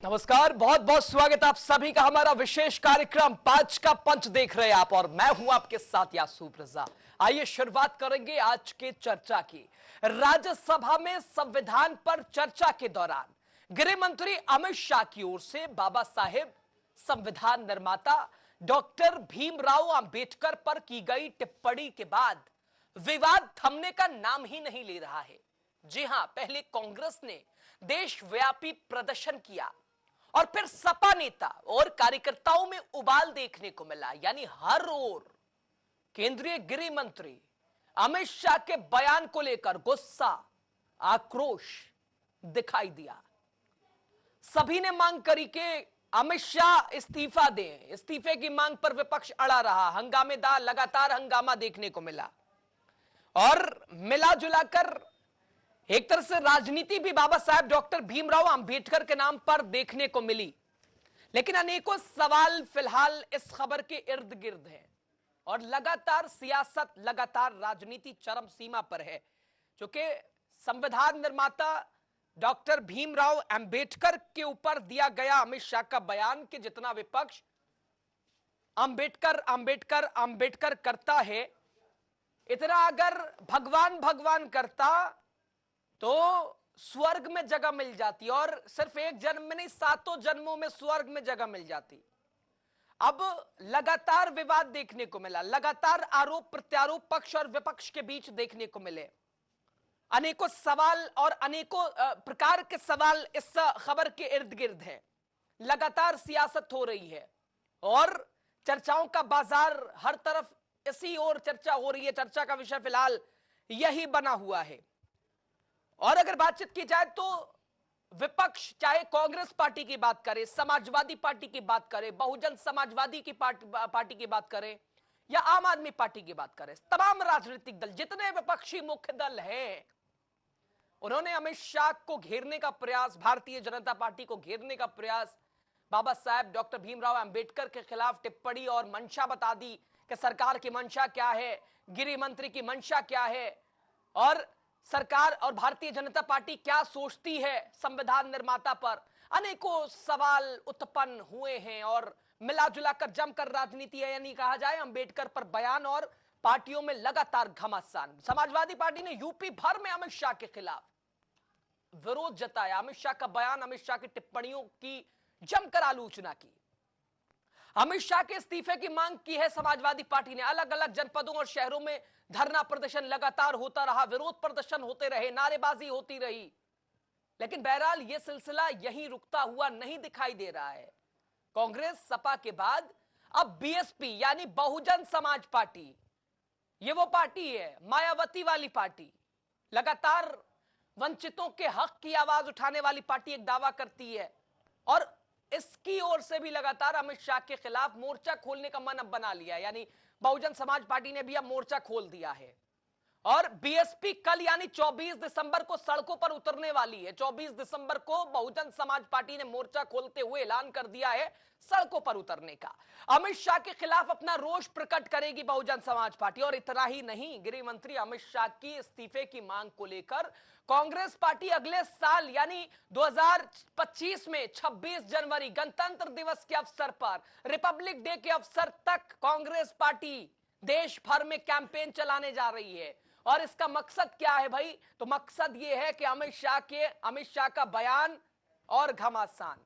नमस्कार, बहुत बहुत स्वागत आप सभी का हमारा विशेष कार्यक्रम पांच का पंच देख रहे हैं आप और मैं हूं आपके साथ यासूफ रजा। आइए शुरुआत करेंगे आज के चर्चा की। राज्यसभा में संविधान पर चर्चा के दौरान गृह मंत्री अमित शाह की ओर से बाबा साहेब संविधान निर्माता डॉक्टर भीमराव अंबेडकर पर की गई टिप्पणी के बाद विवाद थमने का नाम ही नहीं ले रहा है। जी हां, पहले कांग्रेस ने देशव्यापी प्रदर्शन किया और फिर सपा नेता और कार्यकर्ताओं में उबाल देखने को मिला, यानी हर ओर केंद्रीय गृह मंत्री अमित शाह के बयान को लेकर गुस्सा, आक्रोश दिखाई दिया। सभी ने मांग करी कि अमित शाह इस्तीफा दें। इस्तीफे की मांग पर विपक्ष अड़ा रहा, हंगामेदार लगातार हंगामा देखने को मिला और मिला जुलाकर एक तरह से राजनीति भी बाबा साहेब डॉक्टर भीमराव अंबेडकर के नाम पर देखने को मिली। लेकिन अनेकों सवाल फिलहाल इस खबर के इर्द गिर्द हैं और लगातार सियासत, लगातार राजनीति चरम सीमा पर है, क्योंकि संविधान निर्माता डॉक्टर भीमराव अंबेडकर के ऊपर दिया गया अमित शाह का बयान कि जितना विपक्ष अंबेडकर अंबेडकर अंबेडकर करता है, इतना अगर भगवान भगवान करता तो स्वर्ग में जगह मिल जाती और सिर्फ एक जन्म में नहीं, सातों जन्मों में स्वर्ग में जगह मिल जाती। अब लगातार विवाद देखने को मिला, लगातार आरोप प्रत्यारोप पक्ष और विपक्ष के बीच देखने को मिले। अनेकों सवाल और अनेकों प्रकार के सवाल इस खबर के इर्द गिर्द हैं। लगातार सियासत हो रही है और चर्चाओं का बाजार हर तरफ इसी ओर चर्चा हो रही है। चर्चा का विषय फिलहाल यही बना हुआ है। और अगर बातचीत की जाए तो विपक्ष चाहे कांग्रेस पार्टी की बात करे, समाजवादी पार्टी की बात करे, बहुजन समाजवादी की पार्टी की बात करे या आम आदमी पार्टी की बात करे, तमाम राजनीतिक दल, जितने विपक्षी मुख्य दल हैं, उन्होंने अमित शाह को घेरने का प्रयास, भारतीय जनता पार्टी को घेरने का प्रयास, बाबा साहेब डॉक्टर भीमराव अंबेडकर के खिलाफ टिप्पणी और मंशा बता दी कि सरकार की मंशा क्या है, गृह मंत्री की मंशा क्या है और सरकार और भारतीय जनता पार्टी क्या सोचती है संविधान निर्माता पर। अनेकों सवाल उत्पन्न हुए हैं और मिला जुलाकर जमकर राजनीति है, यानी कहा जाए अंबेडकर पर बयान और पार्टियों में लगातार घमासान। समाजवादी पार्टी ने यूपी भर में अमित शाह के खिलाफ विरोध जताया, अमित शाह का बयान, अमित शाह की टिप्पणियों की जमकर आलोचना की। अमित शाह के इस्तीफे की मांग की है समाजवादी पार्टी ने। अलग अलग जनपदों और शहरों में धरना प्रदर्शन लगातार होता रहा, विरोध प्रदर्शन होते रहे, नारेबाजी होती रही। लेकिन बहरहाल यह सिलसिला यहीं रुकता हुआ नहीं दिखाई दे रहा है। कांग्रेस सपा के बाद अब बीएसपी यानी बहुजन समाज पार्टी, यह वो पार्टी है, मायावती वाली पार्टी, लगातार वंचितों के हक की आवाज उठाने वाली पार्टी एक दावा करती है और इसकी ओर से भी लगातार अमित शाह के खिलाफ मोर्चा खोलने का मन अब बना लिया, यानी बहुजन समाज पार्टी ने भी अब मोर्चा खोल दिया है। और बीएसपी कल यानी 24 दिसंबर को सड़कों पर उतरने वाली है। 24 दिसंबर को बहुजन समाज पार्टी ने मोर्चा खोलते हुए ऐलान कर दिया है सड़कों पर उतरने का। अमित शाह के खिलाफ अपना रोष प्रकट करेगी बहुजन समाज पार्टी। और इतना ही नहीं, गृह मंत्री अमित शाह की इस्तीफे की मांग को लेकर कांग्रेस पार्टी अगले साल यानी 2025 में 26 जनवरी गणतंत्र दिवस के अवसर पर, रिपब्लिक डे के अवसर तक कांग्रेस पार्टी देश भर में कैंपेन चलाने जा रही है। और इसका मकसद क्या है भाई? तो मकसद यह है कि अमित शाह का बयान और घमासान।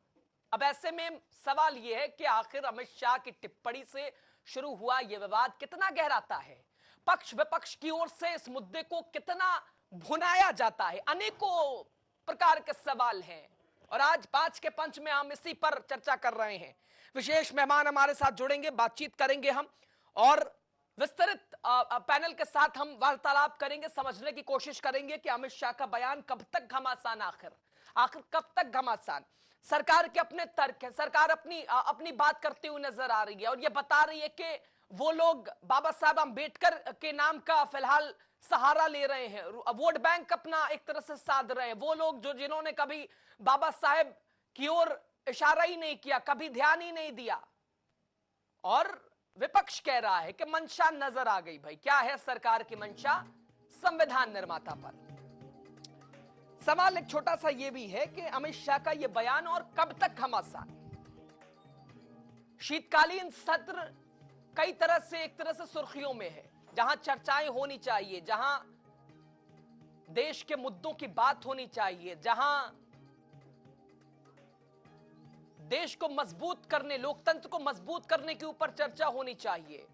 अब ऐसे में सवाल यह है कि आखिर अमित शाह की टिप्पणी से शुरू हुआ यह विवाद कितना गहराता है, पक्ष विपक्ष की ओर से इस मुद्दे को कितना भुनाया जाता है, अनेकों प्रकार के सवाल हैं। और आज पांच के पंच में हम इसी पर चर्चा कर रहे हैं। विशेष मेहमान हमारे साथ जुड़ेंगे, बातचीत करेंगे हम और विस्तृत पैनल के साथ हम वार्तालाप करेंगे, समझने की कोशिश करेंगे कि अमित शाह का बयान कब तक घमासान, आखिर कब तक घमासान। सरकार के अपने तर्क है, सरकार अपनी बात करते हुए नजर आ रही है और यह बता रही है कि वो लोग बाबा साहब अंबेडकर के नाम का फिलहाल सहारा ले रहे हैं, वोट बैंक अपना एक तरह से साध रहे हैं। वो लोग जिन्होंने कभी बाबा साहेब की ओर इशारा ही नहीं किया, कभी ध्यान ही नहीं दिया। और विपक्ष कह रहा है कि मंशा नजर आ गई। भाई क्या है सरकार की मंशा संविधान निर्माता पर? सवाल एक छोटा सा ये भी है कि अमित शाह का ये बयान और कब तक घमासान। शीतकालीन सत्र कई तरह से एक तरह से सुर्खियों में है, जहां चर्चाएं होनी चाहिए, जहां देश के मुद्दों की बात होनी चाहिए, जहां देश को मजबूत करने, लोकतंत्र को मजबूत करने के ऊपर चर्चा होनी चाहिए।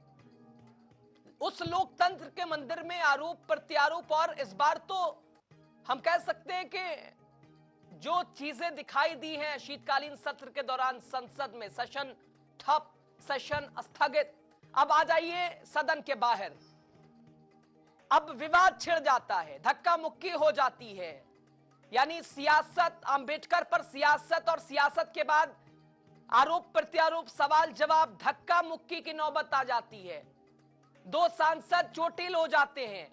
उस लोकतंत्र के मंदिर में आरोप प्रत्यारोप, और इस बार तो हम कह सकते हैं कि जो चीजें दिखाई दी हैं शीतकालीन सत्र के दौरान संसद में, सेशन ठप, सेशन स्थगित, अब आ जाइए सदन के बाहर, अब विवाद छिड़ जाता है, धक्का मुक्की हो जाती है, यानी सियासत, अंबेडकर पर सियासत, और सियासत के बाद आरोप प्रत्यारोप, सवाल जवाब, धक्का मुक्की की नौबत आ जाती है। दो सांसद चोटिल हो जाते हैं,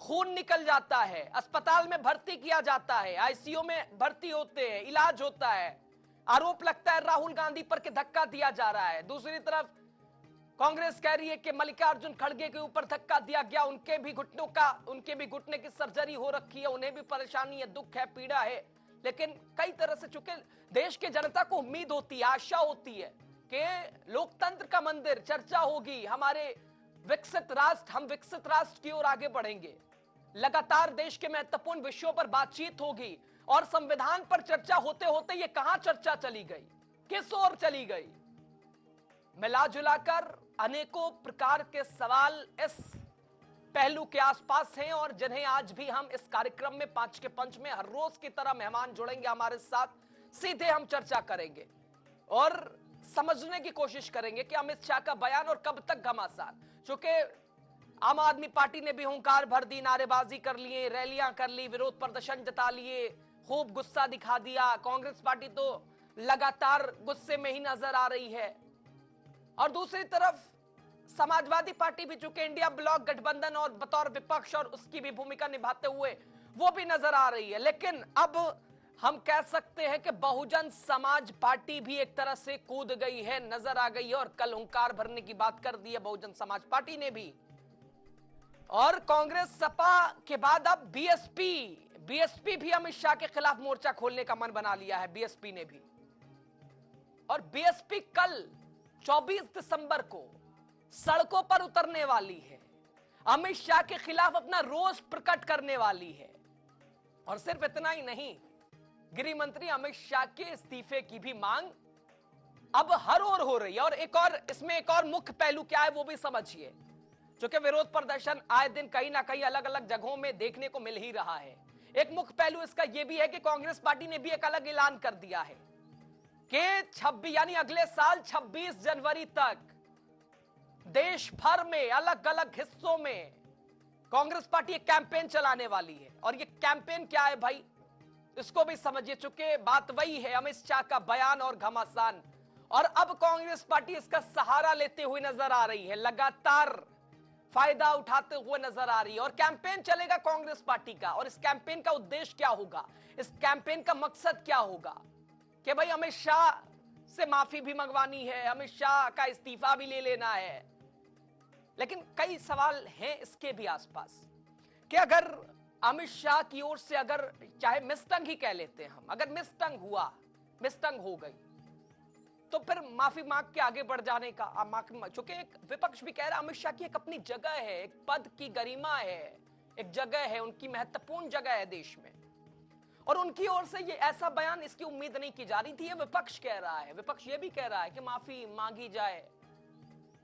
खून निकल जाता है, अस्पताल में भर्ती किया जाता है, आईसीयू में भर्ती होते हैं, इलाज होता है, आरोप लगता है राहुल गांधी पर कि धक्का दिया जा रहा है। दूसरी तरफ कांग्रेस कह रही है कि मल्लिकार्जुन खड़गे के ऊपर धक्का दिया गया, उनके भी घुटने की सर्जरी हो रखी है, उन्हें भी परेशानी है, दुख है, पीड़ा है। लेकिन कई तरह से, चूंकि देश के जनता को उम्मीद होती है, आशा होती है कि लोकतंत्र का मंदिर, चर्चा होगी, हमारे विकसित राष्ट्र, हम विकसित राष्ट्र की ओर आगे बढ़ेंगे, लगातार देश के महत्वपूर्ण विषयों पर बातचीत होगी, और संविधान पर चर्चा होते होते ये कहां चर्चा चली गई, किस ओर चली गई। मिला जुलाकर अनेकों प्रकार के सवाल इस पहलू के आसपास हैं, और जिन्हें आज भी हम इस कार्यक्रम में 5 के पंच में हर रोज की तरह मेहमान जुड़ेंगे हमारे साथ, सीधे हम चर्चा करेंगे और समझने की कोशिश करेंगे कि अमित शाह का बयान और कब तक घमासान। चूंकि आम आदमी पार्टी ने भी हुंकार भर दी, नारेबाजी कर लिए, रैलियां कर ली, विरोध प्रदर्शन जता लिए, खूब गुस्सा दिखा दिया। कांग्रेस पार्टी तो लगातार गुस्से में ही नजर आ रही है, और दूसरी तरफ समाजवादी पार्टी भी, चूंकि इंडिया ब्लॉक गठबंधन और बतौर विपक्ष और उसकी भी भूमिका निभाते हुए वो भी नजर आ रही है। लेकिन अब हम कह सकते हैं कि बहुजन समाज पार्टी भी एक तरह से कूद गई है, नजर आ गई है, और कल हुंकार भरने की बात कर दी है बहुजन समाज पार्टी ने भी। और कांग्रेस सपा के बाद अब बीएसपी भी अमित शाह के खिलाफ मोर्चा खोलने का मन बना लिया है, बीएसपी ने भी। और बीएसपी कल 24 दिसंबर को सड़कों पर उतरने वाली है, अमित शाह के खिलाफ अपना रोष प्रकट करने वाली है। और सिर्फ इतना ही नहीं, गृह मंत्री अमित शाह के इस्तीफे की भी मांग अब हर ओर हो रही है। और इसमें एक और मुख्य पहलू क्या है वो भी समझिए, क्योंकि विरोध प्रदर्शन आए दिन कहीं ना कहीं अलग अलग जगहों में देखने को मिल ही रहा है। एक मुख्य पहलू इसका यह भी है कि कांग्रेस पार्टी ने भी एक अलग ऐलान कर दिया है कि 26 यानी अगले साल 26 जनवरी तक देश भर में अलग अलग हिस्सों में कांग्रेस पार्टी एक कैंपेन चलाने वाली है। और ये कैंपेन क्या है भाई, इसको भी समझिए, चुके बात वही है, अमित शाह का बयान और घमासान। और अब कांग्रेस पार्टी इसका सहारा लेते हुए नजर आ रही है, लगातार फायदा उठाते हुए नजर आ रही है। और कैंपेन चलेगा कांग्रेस पार्टी का, और इस कैंपेन का उद्देश्य क्या होगा, इस कैंपेन का मकसद क्या होगा कि भाई अमित शाह से माफी भी मंगवानी है, अमित शाह का इस्तीफा भी ले लेना है। लेकिन कई सवाल हैं इसके भी आसपास कि अगर अमित शाह की ओर से, अगर चाहे मिसटंग ही कह लेते हैं हम, अगर मिसटंग हो गई, तो फिर माफी मांग के आगे बढ़ जाने का, चूंकि एक विपक्ष भी कह रहा है अमित शाह की एक अपनी जगह है, एक पद की गरिमा है, एक जगह है, उनकी महत्वपूर्ण जगह है देश में, और उनकी ओर से ये ऐसा बयान, इसकी उम्मीद नहीं की जा रही थी। ये विपक्ष कह रहा है, विपक्ष ये भी कह रहा है कि माफी मांगी जाए।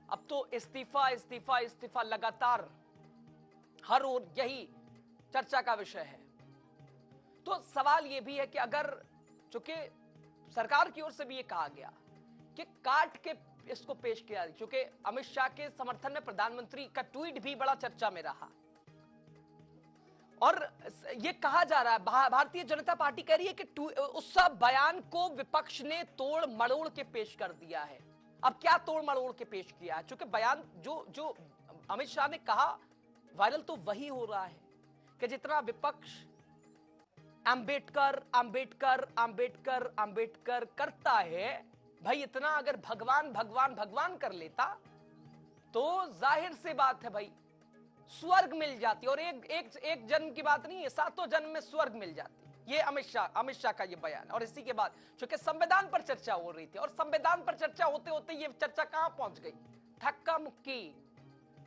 अब तो इस्तीफा लगातार हर ओर यही चर्चा का विषय है। तो सवाल यह भी है कि अगर, चूंकि सरकार की ओर से भी यह कहा गया कि काट के इसको पेश किया, चूंकि अमित शाह के समर्थन में प्रधानमंत्री का ट्वीट भी बड़ा चर्चा में रहा, और यह कहा जा रहा है, भारतीय जनता पार्टी कह रही है कि उस बयान को विपक्ष ने तोड़ मड़ोड़ के पेश कर दिया है। अब क्या तोड़ मड़ोड़ के पेश किया है, क्योंकि बयान जो अमित शाह ने कहा वायरल तो वही हो रहा है कि जितना विपक्ष अंबेडकर अंबेडकर अंबेडकर अंबेडकर करता है, भाई इतना अगर भगवान भगवान भगवान कर लेता तो जाहिर सी बात है भाई स्वर्ग मिल जाती। और एक जन्म की बात नहीं है, 7 जन्म में स्वर्ग मिल जाती। ये अमित शाह का ये बयान। और इसी के बाद चूंकि संविधान पर चर्चा हो रही थी और संविधान पर चर्चा होते होते ये चर्चा कहां पहुंच गई, धक्का मुक्की।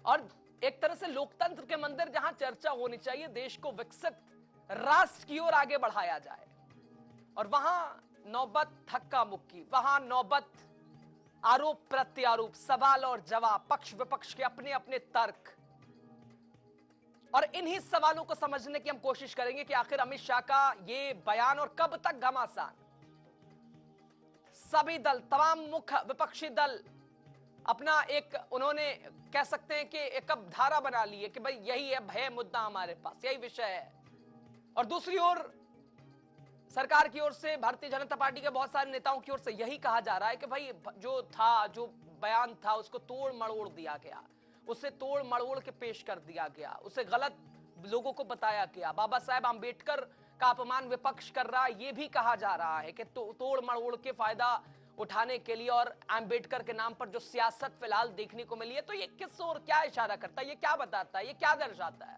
और एक तरह से लोकतंत्र के मंदिर जहां चर्चा होनी चाहिए, देश को विकसित राष्ट्र की ओर आगे बढ़ाया जाए, और वहां नौबत धक्का मुक्की, वहां नौबत आरोप प्रत्यारोप, सवाल और जवाब, पक्ष विपक्ष के अपने अपने तर्क। और इन्हीं सवालों को समझने की हम कोशिश करेंगे कि आखिर अमित शाह का ये बयान और कब तक घमासान। सभी दल, तमाम मुख्य विपक्षी दल अपना एक, उन्होंने कह सकते हैं कि एक अब धारा बना ली है कि भाई यही है मुद्दा, हमारे पास यही विषय है। और दूसरी ओर सरकार की ओर से, भारतीय जनता पार्टी के बहुत सारे नेताओं की ओर से यही कहा जा रहा है कि भाई जो बयान था उसको तोड़ मड़ोड़ दिया गया, उसे तोड़ मड़ोड़ के पेश कर दिया गया, उसे गलत लोगों को बताया गया। बाबा साहेब आंबेडकर का अपमान विपक्ष कर रहा है, यह भी कहा जा रहा है कि तोड़ मड़ोड़ के फायदा उठाने के लिए और आंबेडकर के नाम पर जो सियासत फिलहाल देखने को मिली है, तो ये किस ओर क्या इशारा करता है, ये क्या बताता है, ये क्या दर्शाता है,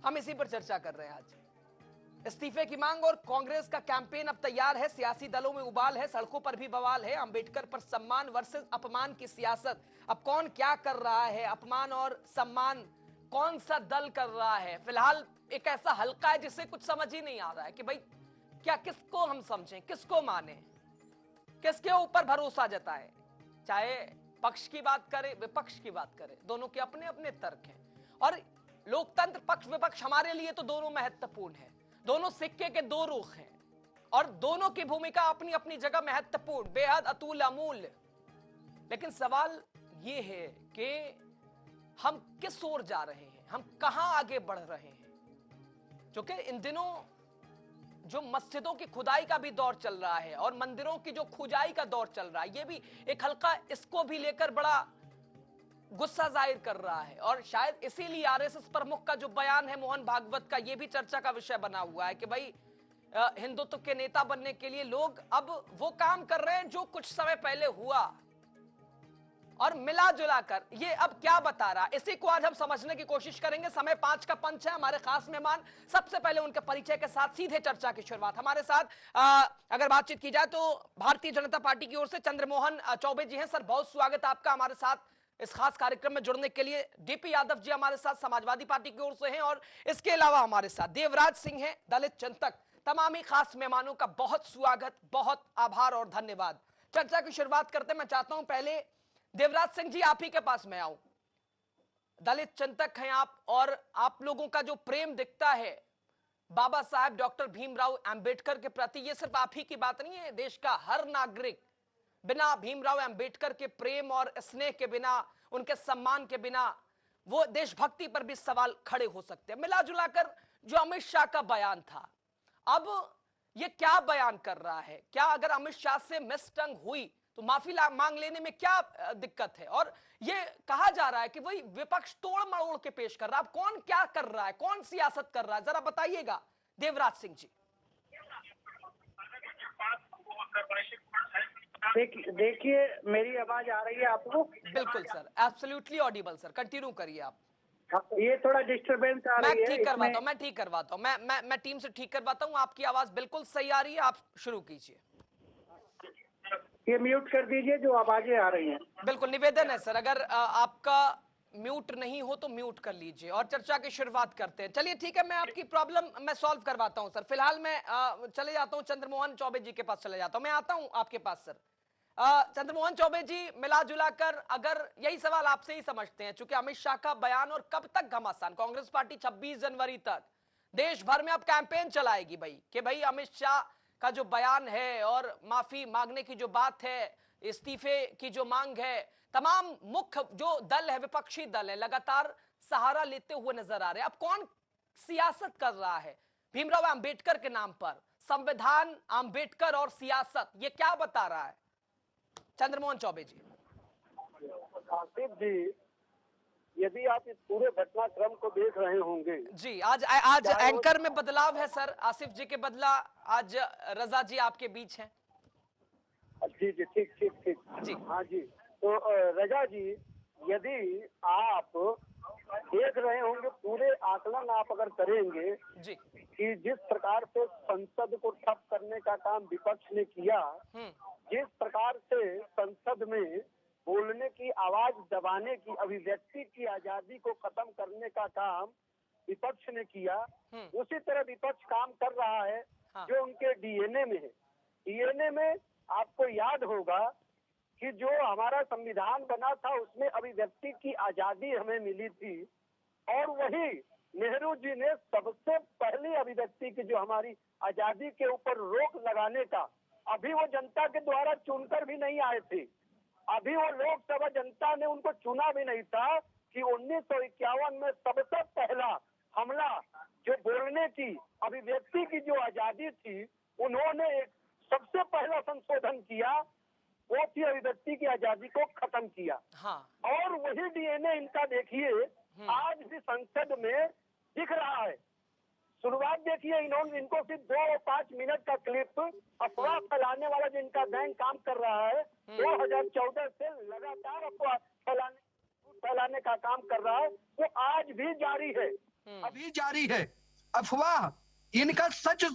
हम इसी पर चर्चा कर रहे हैं आज। इस्तीफे की मांग और कांग्रेस का कैंपेन अब तैयार है, सियासी दलों में उबाल है, सड़कों पर भी बवाल है। अंबेडकर पर सम्मान वर्सेस अपमान की सियासत, अब कौन क्या कर रहा है, अपमान और सम्मान कौन सा दल कर रहा है। फिलहाल एक ऐसा हल्का है जिसे कुछ समझ ही नहीं आ रहा है कि भाई क्या, किसको हम समझें, किसको माने, किसके ऊपर भरोसा जताएं। चाहे पक्ष की बात करें, विपक्ष की बात करें, दोनों के अपने अपने तर्क हैं। और लोकतंत्र, पक्ष विपक्ष हमारे लिए तो दोनों महत्वपूर्ण है, दोनों सिक्के के दो रुख हैं और दोनों की भूमिका अपनी अपनी जगह महत्वपूर्ण, बेहद अतुल अमूल्य। लेकिन सवाल यह है कि हम किस ओर जा रहे हैं, हम कहां आगे बढ़ रहे हैं। क्योंकि इन दिनों जो मस्जिदों की खुदाई का भी दौर चल रहा है और मंदिरों की जो खुदाई का दौर चल रहा है, यह भी एक हल्का इसको भी लेकर बड़ा गुस्सा जाहिर कर रहा है। और शायद इसीलिए आरएसएस प्रमुख का जो बयान है मोहन भागवत का, यह भी चर्चा का विषय बना हुआ है कि भाई हिंदुत्व के नेता बनने के लिए लोग अब वो काम कर रहे हैं जो कुछ समय पहले हुआ, और मिला जुला कर ये अब क्या बता रहा है, इसी को आज हम समझने की कोशिश करेंगे। समय 5 का पंच है, हमारे खास मेहमान, सबसे पहले उनके परिचय के साथ सीधे चर्चा की शुरुआत। हमारे साथ अगर बातचीत की जाए तो भारतीय जनता पार्टी की ओर से चंद्रमोहन चौबे जी हैं। सर, बहुत स्वागत आपका हमारे साथ इस खास कार्यक्रम में जुड़ने के लिए। डीपी यादव जी हमारे साथ समाजवादी पार्टी की ओर से हैं, और इसके अलावा हमारे साथ देवराज सिंह हैं, दलित चिंतक। तमाम ही खास मेहमानों का बहुत स्वागत, बहुत आभार और धन्यवाद। चर्चा की शुरुआत करते मैं चाहता हूं पहले देवराज सिंह जी, आप ही के पास मैं आऊं। दलित चिंतक हैं आप, और आप लोगों का जो प्रेम दिखता है बाबा साहब डॉक्टर भीमराव अंबेडकर के प्रति, ये सिर्फ आप ही की बात नहीं है, देश का हर नागरिक बिना भीमराव अंबेडकर के प्रेम और स्नेह के बिना, उनके सम्मान के बिना, वो देशभक्ति पर भी सवाल खड़े हो सकते हैं। मिला जुलाकर जो अमित शाह का बयान था, अब ये क्या बयान कर रहा है, क्या अगर अमित शाह से मिसटंग हुई तो माफी मांग लेने में क्या दिक्कत है। और ये कहा जा रहा है कि वही विपक्ष तोड़ मड़ोड़ के पेश कर रहा है, अब कौन क्या कर रहा है, कौन सियासत कर रहा है, जरा बताइएगा देवराज सिंह जी। देखिए, मेरी आवाज आ रही है आपको? बिल्कुल sir, absolutely Audible sir, continue करिए आप। ये थोड़ा डिस्टरबेंस आ रही है, मैं ठीक करवाता हूँ, मैं टीम से ठीक करवाता हूँ। आपकी आवाज बिल्कुल सही आ रही है, आप शुरू कीजिए। ये म्यूट कर दीजिए जो आवाजें आ रही हैं। बिल्कुल, निवेदन है सर, अगर आपका म्यूट नहीं हो तो म्यूट कर लीजिए, और चर्चा की शुरुआत करते हैं। चलिए ठीक है, मैं आपकी प्रॉब्लम मैं सॉल्व करवाता हूं सर। फिलहाल मैं चले जाता हूं चंद्रमोहन चौबे जी के पास, चले जाता हूं, मैं आता हूं आपके पास सर। चंद्रमोहन चौबे जी, मिला जुलाकर अगर यही सवाल आपसे ही समझते हैं, चूंकि अमित शाह का बयान और कब तक घमासान, कांग्रेस पार्टी 26 जनवरी तक देश भर में अब कैंपेन चलाएगी भाई कि भाई अमित शाह का जो बयान है और माफी मांगने की जो बात है, इस्तीफे की जो मांग है, तमाम मुख्य जो दल है, विपक्षी दल है, लगातार सहारा लेते हुए नजर आ रहे हैं। अब कौन सियासत कर रहा है भीमराव अंबेडकर के नाम पर, संविधान, अंबेडकर और सियासत, ये क्या बता रहा है चंद्रमोहन चौबे जी? आसिफ जी, यदि आप इस पूरे घटनाक्रम को देख रहे होंगे जी, आज एंकर में बदलाव है सर, आसिफ जी के बदला आज रजा जी आपके बीच हैं। जी जी, ठीक ठीक ठीक जी, हाँ जी। तो रजा जी, यदि आप देख रहे होंगे, पूरे आकलन आप अगर करेंगे जी। कि जिस प्रकार से संसद को ठप करने का काम विपक्ष ने किया, जिस प्रकार से संसद में बोलने की, आवाज दबाने की, अभिव्यक्ति की आजादी को खत्म करने का काम विपक्ष ने किया, उसी तरह विपक्ष काम कर रहा है जो उनके डीएनए में है। डीएनए में आपको याद होगा कि जो हमारा संविधान बना था उसमें अभिव्यक्ति की आजादी हमें मिली थी, और वही नेहरू जी ने सबसे पहली अभिव्यक्ति की, जो हमारी आजादी के ऊपर रोक लगाने का, अभी वो जनता के द्वारा चुनकर भी नहीं आए थे, अभी वो लोकसभा जनता ने उनको चुना भी नहीं था, कि 1951 में सबसे पहला हमला जो बोलने की, अभिव्यक्ति की जो आजादी थी, उन्होंने एक सबसे पहला संशोधन किया, वो थी अभिव्यक्ति की आजादी को खत्म किया। और वही डीएनए इनका देखिए आज भी संसद में दिख रहा है। शुरुआत देखिए, इनको सिर्फ 2 और 5 मिनट का क्लिप अफवाह फैलाने वाला जो इनका गैंग काम कर रहा है, 2014 से लगातार अफवाह फैलाने का काम कर रहा है, वो आज भी जारी है, अभी जारी है अफवाह। इनका सच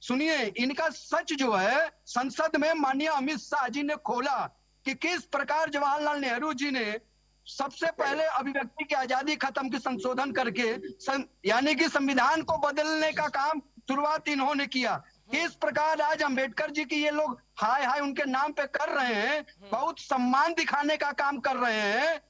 सुनिए, इनका सच जो है संसद में माननीय अमित शाह जी ने खोला कि किस प्रकार जवाहरलाल नेहरू जी ने सबसे पहले अभिव्यक्ति की आजादी खत्म की संशोधन करके यानी कि संविधान को बदलने का काम शुरुआत इन्होंने किया। किस प्रकार आज अंबेडकर जी की ये लोग हाय हाय उनके नाम पे कर रहे हैं, बहुत सम्मान दिखाने का काम कर रहे हैं,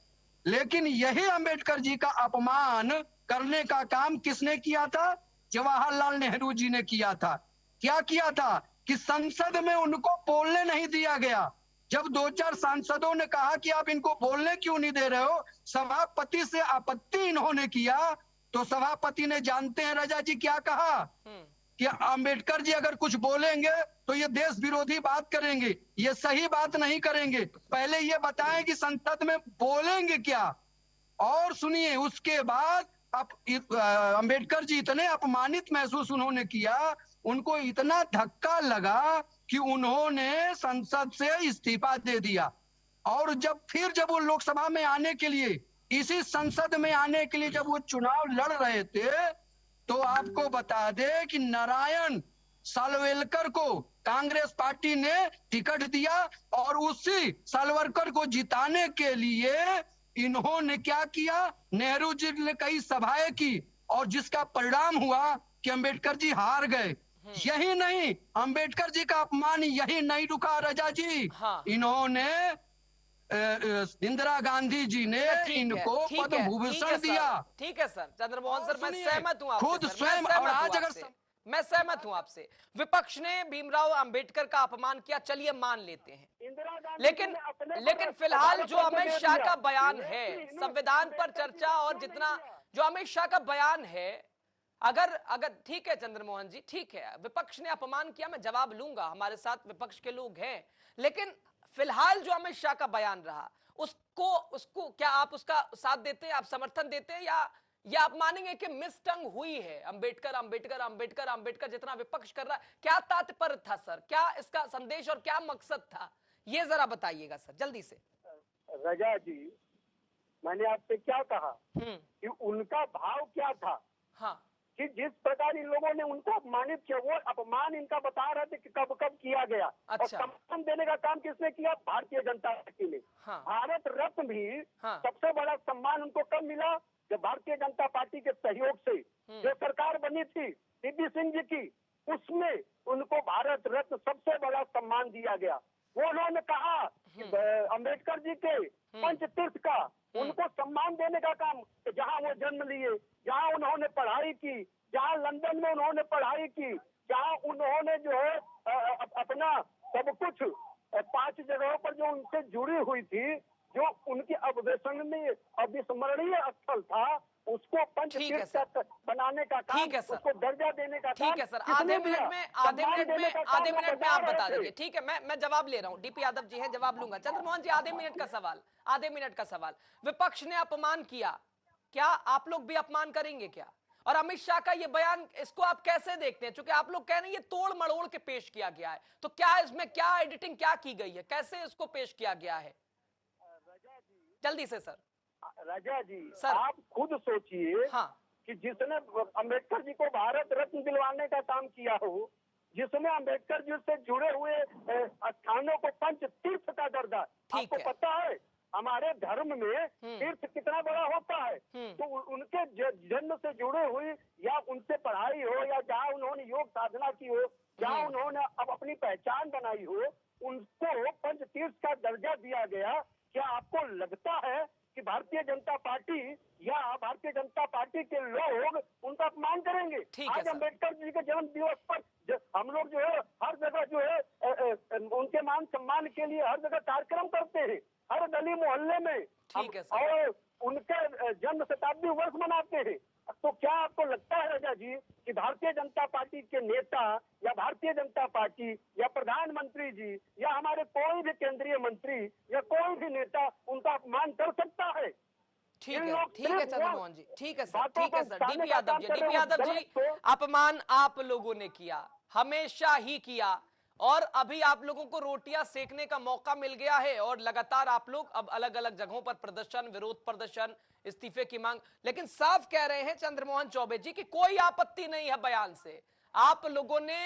लेकिन यही अंबेडकर जी का अपमान करने का काम किसने किया था? जवाहरलाल नेहरू जी ने किया था। क्या किया था कि संसद में उनको बोलने नहीं दिया गया। जब 2-4 सांसदों ने कहा कि आप इनको बोलने क्यों नहीं दे रहे हो, सभापति से आपत्ति इन्होंने किया, तो सभापति ने, जानते हैं रजा जी क्या कहा? कि अंबेडकर जी अगर कुछ बोलेंगे तो ये देश विरोधी बात करेंगे, ये सही बात नहीं करेंगे, पहले ये बताएं कि संसद में बोलेंगे क्या। और सुनिए, उसके बाद अंबेडकर जी इतने अपमानित महसूस उन्होंने किया, उनको इतना धक्का लगा कि उन्होंने संसद से इस्तीफा दे दिया। और जब वो लोकसभा में आने के लिए, इसी संसद में आने के लिए जब वो चुनाव लड़ रहे थे, तो आपको बता दे कि नारायण सालवेलकर को कांग्रेस पार्टी ने टिकट दिया, और उसी सालवेलकर को जिताने के लिए इन्होंने क्या किया, नेहरू जी ने कई सभाएं की, और जिसका परिणाम हुआ कि अंबेडकर जी हार गए। यही नहीं, अंबेडकर जी का अपमान यही नहीं रुका रजा जी, इन्होंने इंदिरा गांधी जी ने इनको पद्म भूषण दिया। ठीक है सर, चंद्रमोहन सर, मैं सहमत हूं खुद स्वयं, और आज अगर मैं सहमत हूं आपसे, विपक्ष ने भीमराव अंबेडकर का अपमान किया, चलिए मान लेते हैं, लेकिन फिलहाल जो अमित शाह का बयान है, संविधान पर चर्चा, और जितना जो अमित शाह का बयान है, अगर ठीक है चंद्रमोहन जी, ठीक है, विपक्ष ने अपमान किया, मैं जवाब लूंगा, हमारे साथ विपक्ष के लोग हैं, लेकिन फिलहाल जो अमित शाह का बयान रहा, उसको क्या आप उसका साथ देते हैं, आप समर्थन देते हैं, या आप मानेंगे कि मिसटंग हुई है? अंबेडकर अंबेडकर अंबेडकर अंबेडकर जितना विपक्ष कर रहा है, क्या तात्पर्य था सर, क्या इसका संदेश और क्या मकसद था, ये जरा बताइएगा सर जल्दी से। रजा जी, मैंने आपसे क्या कहा कि उनका भाव क्या था, कि जिस प्रकार इन लोगों ने उनको अपमानित किया, वो अपमान इनका बता रहे थे कि कब कब किया गया। और सम्मान देने का काम किसने किया? भारतीय जनता पार्टी ने। भारत रत्न भी सबसे बड़ा सम्मान उनको कब मिला? जब भारतीय जनता पार्टी के सहयोग से जो सरकार बनी थी पीपी सिंह जी की, उसमें उनको भारत रत्न सबसे बड़ा सम्मान दिया गया। वो उन्होंने कहा कि अंबेडकर जी के पंचतीर्थ का उनको सम्मान देने का काम, जहां वो जन्म लिए, जहां उन्होंने पढ़ाई की, जहां लंदन में उन्होंने पढ़ाई की, जहां उन्होंने जो है अपना सब कुछ 5 जगहों पर जो उनसे जुड़ी हुई थी, जो उनकी अविस्मरणीय स्थल था, उसको पंचतीर्थ बनाने का काम, उसको दर्जा देने का काम। ठीक है सर, आधे मिनट में आप बता दीजिए। ठीक है, मैं जवाब ले रहा हूँ, डीपी यादव जी है, जवाब लूंगा। चंद्रमोहन जी, आधे मिनट का सवाल, विपक्ष ने अपमान किया, क्या आप लोग भी अपमान करेंगे क्या? और अमित शाह का ये बयान, इसको आप कैसे देखते हैं? चूंकि आप लोग कह रहे हैं ये तोड़ मड़ोड़ के पेश किया गया है, तो क्या इसमें क्या एडिटिंग क्या की गई है, कैसे इसको पेश किया गया है? जल्दी से सर। राजा जी सर। आप खुद सोचिए हाँ कि जिसने अम्बेडकर जी को भारत रत्न दिलवाने का काम किया हो, जिसने अम्बेडकर जी से जुड़े हुए स्थानों को पंच तीर्थ का दर्जा, ठीक आपको है। पता है हमारे धर्म में तीर्थ कितना बड़ा होता है। तो उनके जन्म से जुड़े हुई या उनसे पढ़ाई हो या जहाँ उन्होंने योग साधना की हो, जहाँ उन्होंने अब अपनी पहचान बनाई हो, उनको पंच तीर्थ का दर्जा दिया गया। क्या आपको लगता है कि भारतीय जनता पार्टी या भारतीय जनता पार्टी के लोग उनका अपमान करेंगे? ठीक है आज सर। अम्बेडकर जी के जन्म दिवस पर हम लोग जो है हर जगह जो है उनके मान सम्मान के लिए हर जगह कार्यक्रम करते हैं, हर गली मोहल्ले में ठीक है सर। और उनके जन्म शताब्दी वर्ष मनाते हैं। तो क्या आपको लगता है राजा जी कि भारतीय जनता पार्टी के नेता या भारतीय जनता पार्टी या प्रधानमंत्री जी या हमारे कोई भी केंद्रीय मंत्री या कोई भी नेता उनका अपमान कर सकता है? ठीक है चंद्रमोहन जी, ठीक है सर, ठीक है sir. DP DP Yadav ji, अपमान आप लोगों ने किया, हमेशा ही किया, और अभी आप लोगों को रोटियां सेकने का मौका मिल गया है और लगातार आप लोग अब अलग अलग जगहों पर प्रदर्शन, विरोध प्रदर्शन, इस्तीफे की मांग, लेकिन साफ कह रहे हैं चंद्रमोहन चौबे जी कि कोई आपत्ति नहीं है बयान से। आप लोगों ने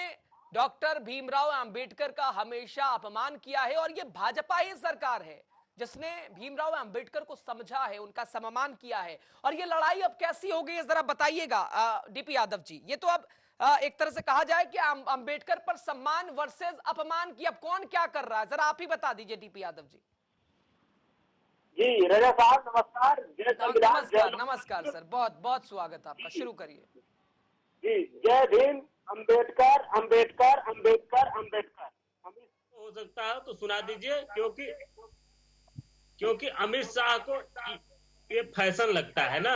डॉक्टर भीमराव अंबेडकर का हमेशा अपमान किया है और ये भाजपा ही सरकार है जिसने भीमराव अंबेडकर को समझा है, उनका सम्मान किया है। और ये लड़ाई अब कैसी हो गई है जरा बताइएगा डीपी यादव जी। ये तो अब एक तरह से कहा जाए कि अंबेडकर पर सम्मान वर्सेस अपमान की अब कौन क्या कर रहा है, जरा आप ही बता दीजिए डीपी यादव जी। जी रजा साहब नमस्कार। जय संविधान। नमस्कार नमस्कार सर, बहुत बहुत स्वागत आपका, शुरू करिए। जी जय भीम। अम्बेडकर अम्बेडकर अम्बेडकर अम्बेडकर। हो सकता है तो सुना दीजिए, क्योंकि अमित शाह को ये फैशन लगता है ना।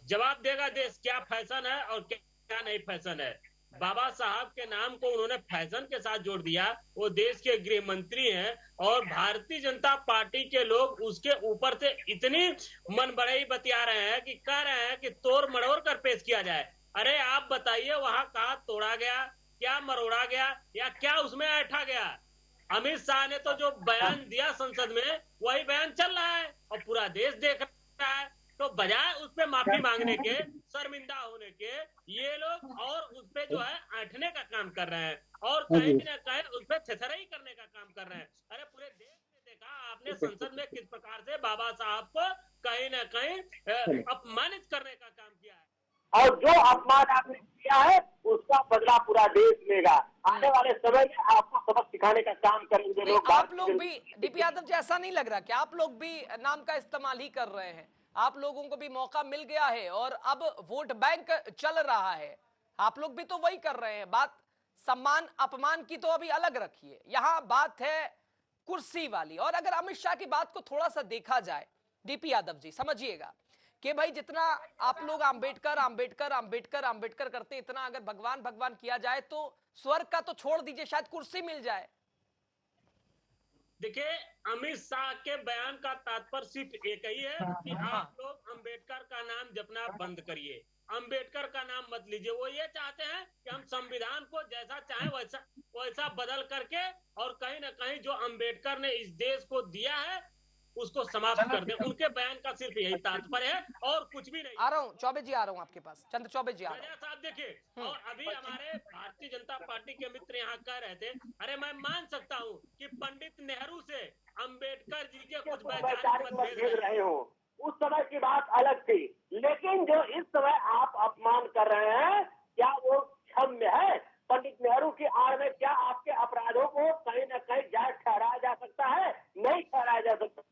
जवाब देगा देश क्या फैशन है और क्या नहीं फैशन है। बाबा साहब के नाम को उन्होंने फैशन के साथ जोड़ दिया। वो देश के गृह मंत्री हैं और भारतीय जनता पार्टी के लोग उसके ऊपर से इतनी मन बढ़ई बतिया रहे हैं कि कह रहे हैं कि तोड़ मरोड़ कर पेश किया जाए। अरे आप बताइए वहां कहा तोड़ा गया, क्या मरोड़ा गया, या क्या उसमें ऐठा गया? अमित शाह ने तो जो बयान दिया संसद में वही बयान चल रहा है और पूरा देश देख रहा है। तो बजाय उस पे माफी मांगने के, शर्मिंदा होने के, ये लोग और उस पे जो है ऐंठने का काम कर रहे हैं और कहीं न कहीं उस पे थेथराई करने का काम कर रहे हैं। अरे पूरे देश ने देखा आपने संसद में किस प्रकार से बाबा साहब को कहीं न कहीं अपमानित करने का काम किया है। और जो अपमान आपने किया है उसका बदला पूरा देश लेगा। आने वाले समय में आपको सबक सिखाने का काम करेंगे लोग। आप लोग भी डीपी यादव जी, ऐसा नहीं लग रहा कि आप लोग भी नाम का इस्तेमाल ही कर रहे हैं? आप लोगों को भी मौका मिल गया है और अब वोट बैंक चल रहा है, आप लोग भी तो वही कर रहे हैं। बात सम्मान अपमान की तो अभी अलग रखिए, यहां बात है कुर्सी वाली। और अगर अमित शाह की बात को थोड़ा सा देखा जाए डीपी यादव जी, समझिएगा कि भाई जितना आप लोग अंबेडकर अंबेडकर अंबेडकर अंबेडकर करते, इतना अगर भगवान भगवान किया जाए तो स्वर्ग का तो छोड़ दीजिए, शायद कुर्सी मिल जाए। देखिए अमित शाह के बयान का तात्पर्य सिर्फ एक ही है कि आप लोग अंबेडकर का नाम जपना बंद करिए, अंबेडकर का नाम मत लीजिए। वो ये चाहते हैं कि हम संविधान को जैसा चाहें वैसा बदल करके और कहीं ना कहीं जो अंबेडकर ने इस देश को दिया है उसको समाप्त कर दे। उनके बयान का सिर्फ यही तात्पर्य है और कुछ भी नहीं। आ रहा हूँ चौबे जी, आ रहा हूँ आपके पास, चंद्र चौबे जी आ रहा हूँ। साहब देखिए, और अभी हमारे भारतीय जनता पार्टी के मित्र यहाँ कह रहे थे, अरे मैं मान सकता हूँ कि पंडित नेहरू से अंबेडकर जी के कुछ वैचारिक मतभेद रहे हो, उस समय की बात अलग थी, लेकिन जो इस समय आप अपमान कर रहे हैं क्या वो क्षम्य है? पंडित नेहरू की आड़ में क्या आपके अपराधों को कहीं न कहीं जायज ठहराया जा सकता है? नहीं ठहराया जा सकता।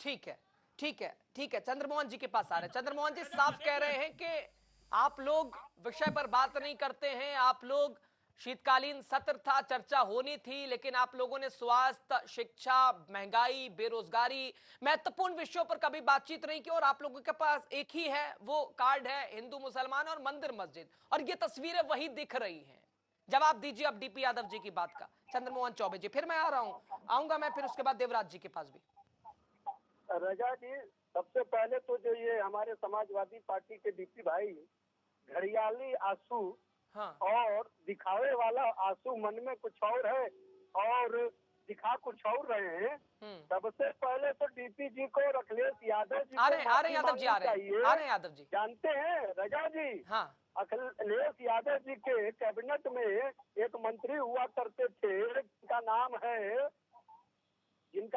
ठीक है ठीक है ठीक है, चंद्रमोहन जी के पास आ रहे हैं। चंद्रमोहन जी साफ कह रहे हैं कि आप लोग विषय पर बात नहीं करते हैं, आप लोग शीतकालीन सत्र था, चर्चा होनी थी, लेकिन आप लोगों ने स्वास्थ्य, शिक्षा, महंगाई, बेरोजगारी, महत्वपूर्ण विषयों पर कभी बातचीत नहीं की। और आप लोगों के पास एक ही है, वो कार्ड है हिंदू मुसलमान और मंदिर मस्जिद, और ये तस्वीरें वही दिख रही हैं। जवाब दीजिए अब डीपी यादव जी की बात का। चंद्रमोहन चौबे जी, फिर मैं आ रहा हूं, आऊंगा मैं फिर उसके बाद देवराज जी के पास भी। रजा जी सबसे पहले तो जो ये हमारे समाजवादी पार्टी के डीपी भाई घड़ियाली आंसू हाँ। और दिखावे वाला आंसू मन में कुछ और है और दिखा कुछ और रहे हैं। सबसे पहले तो डीपी जी को और अखिलेश यादव जी आ रहे यादव जी, आ रहे हैं यादव जी। जानते हैं रजा जी, हाँ, अखिलेश यादव जी के कैबिनेट में एक मंत्री हुआ करते थे, जिनका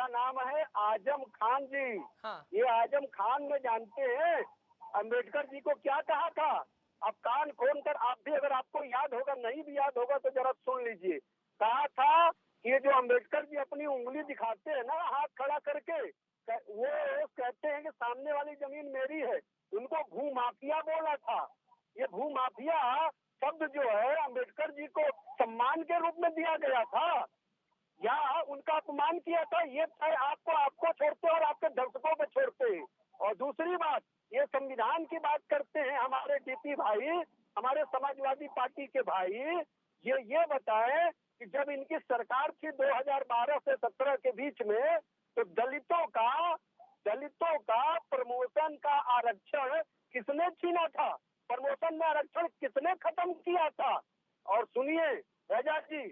नाम है आजम खान जी। हाँ। ये आजम खान में जानते हैं अंबेडकर जी को क्या कहा था? अब कान खोल कर आप भी, अगर आपको याद होगा, नहीं भी याद होगा तो जरा सुन लीजिए। कहा था कि ये जो अंबेडकर जी अपनी उंगली दिखाते हैं ना हाथ खड़ा करके, वो कहते हैं कि सामने वाली जमीन मेरी है। उनको भूमाफिया बोला था। ये भूमाफिया शब्द जो है अंबेडकर जी को सम्मान के रूप में दिया गया था या उनका अपमान किया था, ये आपको छोड़ते और आपके दर्शकों पे छोड़ते। और दूसरी बात, ये संविधान की बात करते हैं हमारे डीपी भाई, हमारे समाजवादी पार्टी के भाई, ये बताएं कि जब इनकी सरकार थी 2012 से 17 के बीच में, तो दलितों का प्रमोशन का आरक्षण किसने छीना था? प्रमोशन में आरक्षण किसने खत्म किया था? और सुनिए रजा जी,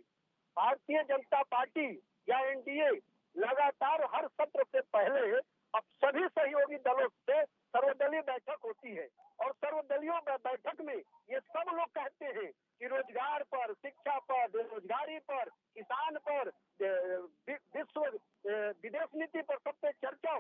भारतीय जनता पार्टी या एनडीए लगातार हर सत्र से पहले अब सभी सहयोगी दलों से सर्वदलीय बैठक होती है और सर्वदलीय बैठक में ये सब लोग कहते हैं कि रोजगार पर, शिक्षा पर, बेरोजगारी पर, किसान पर, विदेश नीति पर सब पे चर्चा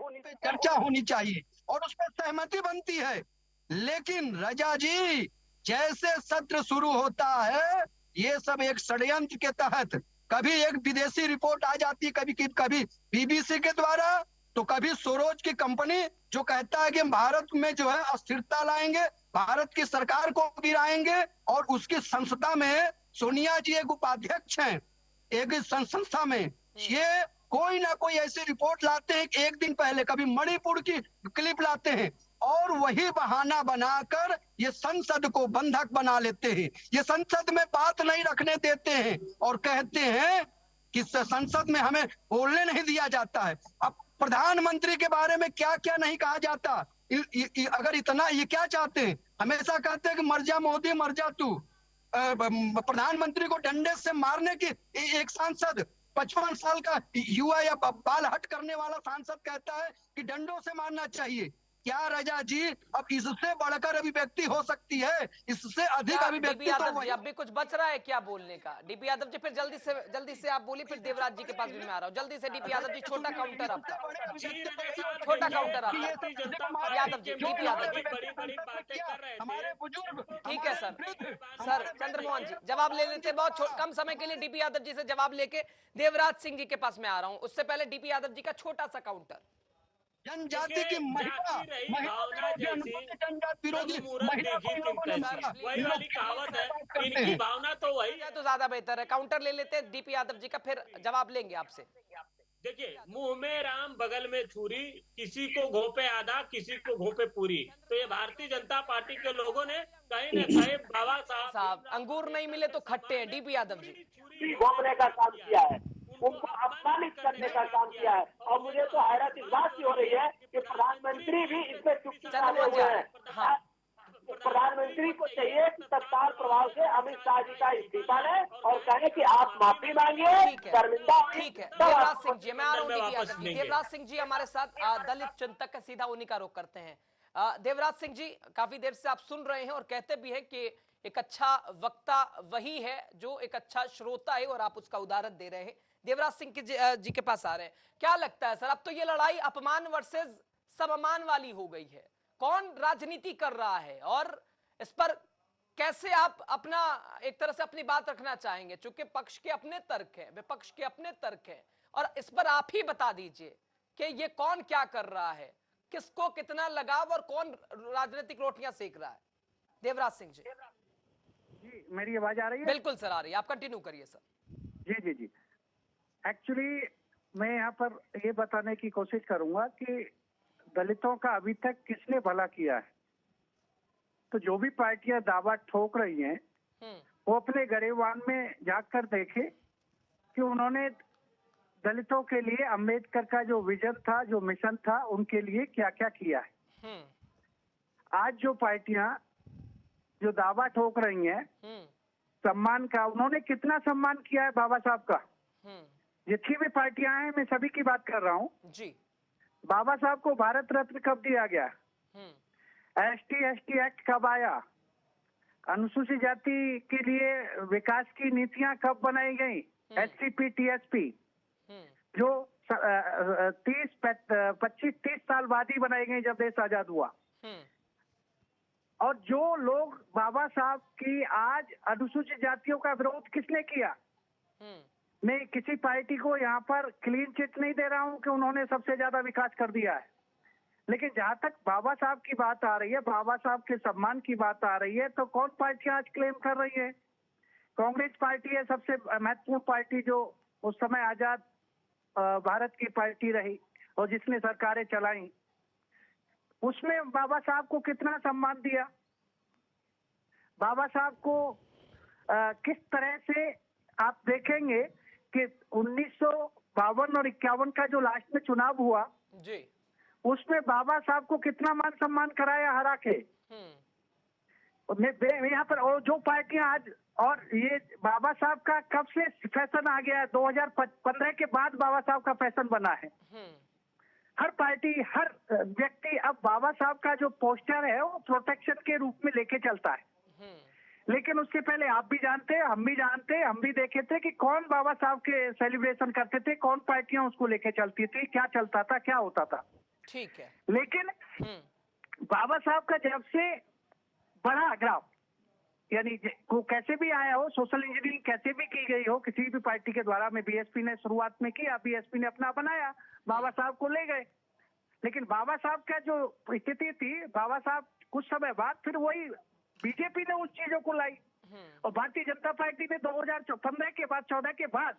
होनी चाहिए और उस पर सहमति बनती है। लेकिन रजा जी, जैसे सत्र शुरू होता है, ये सब एक षड्यंत्र के तहत, कभी एक विदेशी रिपोर्ट आ जाती, कभी बीबीसी के द्वारा, तो कभी सोरोज की कंपनी जो कहता है कि भारत में जो है अस्थिरता लाएंगे, भारत की सरकार को गिराएंगे, और उसकी संस्था में सोनिया जी एक उपाध्यक्ष हैं एक संस्था में। ये कोई ना कोई ऐसी रिपोर्ट लाते हैं कि एक दिन पहले कभी मणिपुर की क्लिप लाते हैं और वही बहाना बनाकर ये संसद को बंधक बना लेते हैं। ये संसद में बात नहीं रखने देते हैं और कहते हैं कि संसद में हमें बोलने नहीं दिया जाता है। अब प्रधानमंत्री के बारे में क्या क्या नहीं कहा जाता। अगर इतना ये क्या चाहते हैं, हमेशा कहते हैं कि मर जा मोदी, मर जा तू। प्रधानमंत्री को डंडे से मारने की एक सांसद 55 साल का युवा या बाल हट करने वाला सांसद कहता है कि डंडों से मारना चाहिए। क्या रजा जी, अब इससे बढ़कर अभिव्यक्ति हो सकती है? इससे अधिक अभिव्यक्ति तो वही। अब भी कुछ बच रहा है क्या बोलने का? डीपी यादव जी फिर जल्दी से आप बोलिए, फिर देवराज जी के पास भी मैं आ रहा हूँ। जल्दी से डीपी यादव जी, छोटा काउंटर आपका, छोटा काउंटर आपका। यादव जी, डीपी यादव जी, हमारे बुजुर्ग, ठीक है सर चंद्रमोहन जी जवाब ले लेते, बहुत कम समय के लिए डीपी यादव जी से जवाब लेके देवराज सिंह जी के पास में आ रहा हूँ। उससे पहले डीपी यादव जी का छोटा सा काउंटर। जनजाति की महिला जनजाति विरोधी वही वाली कहावत है, इनकी भावना तो वही है। तो ज्यादा बेहतर है, काउंटर ले लेते हैं डीपी यादव जी का, फिर जवाब लेंगे आपसे। देखिए, मुंह में राम बगल में छुरी, किसी को घोंपे आधा, किसी को घोंपे पूरी। तो ये भारतीय जनता पार्टी के लोगों ने कहीं न कहीं बाबा साहब अंगूर नहीं मिले तो खट्टे हैं। डीपी यादव जी घोंपने का काम किया है, उनको अपमानित करने का काम किया है। और मुझे तो हैरत इस बात की हो रही है कि प्रधानमंत्री भी इसमें चुप्पी साधे हुए हैं। प्रधानमंत्री को चाहिए कि तत्काल प्रभाव से अमित शाह जी का इस्तीफा लें और कहें कि आप माफी मांगिए, शर्मिंदा। ठीक है, देवराज सिंह जी, मैं आ रहा हूँ। देवराज सिंह जी हमारे साथ दलित चिंतक का सीधा उन्हीं का रुख करते हैं। देवराज सिंह जी, काफी देर से आप सुन रहे हैं और कहते भी हैं कि एक अच्छा वक्ता वही है जो एक अच्छा श्रोता है, और आप उसका उदाहरण दे रहे हैं। देवराज सिंह जी के पास आ रहे हैं। क्या लगता है सर, अब तो ये लड़ाई अपमान वर्सेस सम्मान वाली हो गई है, कौन राजनीति कर रहा है, और इस पर कैसे आप अपना एक तरह से अपनी बात रखना चाहेंगे? चूंकि पक्ष के अपने तर्क है, विपक्ष के अपने तर्क है, और इस पर आप ही बता दीजिए कि ये कौन क्या कर रहा है, किसको कितना लगाव, और कौन राजनीतिक रोटियां सेक रहा है? देवराज सिंह जी। जी, मेरी आवाज आ रही है? बिल्कुल सर, आ रही है, आप कंटिन्यू करिए सर। जी जी जी, एक्चुअली मैं यहाँ पर ये बताने की कोशिश करूंगा कि दलितों का अभी तक किसने भला किया है। तो जो भी पार्टियां दावा ठोक रही हैं, वो अपने गरेबान में जाकर देखे कि उन्होंने दलितों के लिए अंबेडकर का जो विजन था, जो मिशन था, उनके लिए क्या क्या किया है। आज जो पार्टियां जो दावा ठोक रही हैं सम्मान का, उन्होंने कितना सम्मान किया है बाबा साहब का? जितनी भी पार्टियां हैं, मैं सभी की बात कर रहा हूँ। जी। बाबा साहब को भारत रत्न कब दिया गया? ST एक्ट कब आया? अनुसूचित जाति के लिए विकास की नीतियां कब बनाई गई? HCP TSP जो 25-30 साल बाद ही बनाई गई जब देश आजाद हुआ। और जो लोग बाबा साहब की आज अनुसूचित जातियों का विरोध किसने किया? मैं किसी पार्टी को यहाँ पर क्लीन चिट नहीं दे रहा हूँ कि उन्होंने सबसे ज्यादा विकास कर दिया है, लेकिन जहां तक बाबा साहब की बात आ रही है, बाबा साहब के सम्मान की बात आ रही है, तो कौन पार्टी आज क्लेम कर रही है? कांग्रेस पार्टी है सबसे महत्वपूर्ण पार्टी, जो उस समय आजाद भारत की पार्टी रही और जिसने सरकारें चलाई। उसमें बाबा साहब को कितना सम्मान दिया? बाबा साहब को किस तरह से आप देखेंगे कि 1952 और 51 का जो लास्ट में चुनाव हुआ जी, उसमें बाबा साहब को कितना मान सम्मान कराया हरा के। यहाँ पर और जो पार्टियां आज, और ये बाबा साहब का कब से फैशन आ गया है? 2015 के बाद बाबा साहब का फैशन बना है। हर पार्टी, हर व्यक्ति अब बाबा साहब का जो पोस्टर है वो प्रोटेक्शन के रूप में लेके चलता है। लेकिन उससे पहले आप भी जानते हैं, हम भी जानते हैं, हम भी देखे थे कि कौन बाबा साहब के सेलिब्रेशन करते थे, कौन पार्टियां उसको लेके चलती थी, क्या चलता था, क्या होता था। ठीक है। लेकिन बाबा साहब का जब से बड़ा ग्राफ, यानी को कैसे भी आया हो, सोशल इंजीनियरिंग कैसे भी की गई हो किसी भी पार्टी के द्वारा, में बीएसपी ने शुरुआत में किया, बीएसपी ने अपना बनाया, बाबा साहब को ले गए। लेकिन बाबा साहब का जो स्थिति थी, बाबा साहब कुछ समय बाद फिर वही बीजेपी ने उस चीजों को लाई, और भारतीय जनता पार्टी ने 2015 के बाद 14 के बाद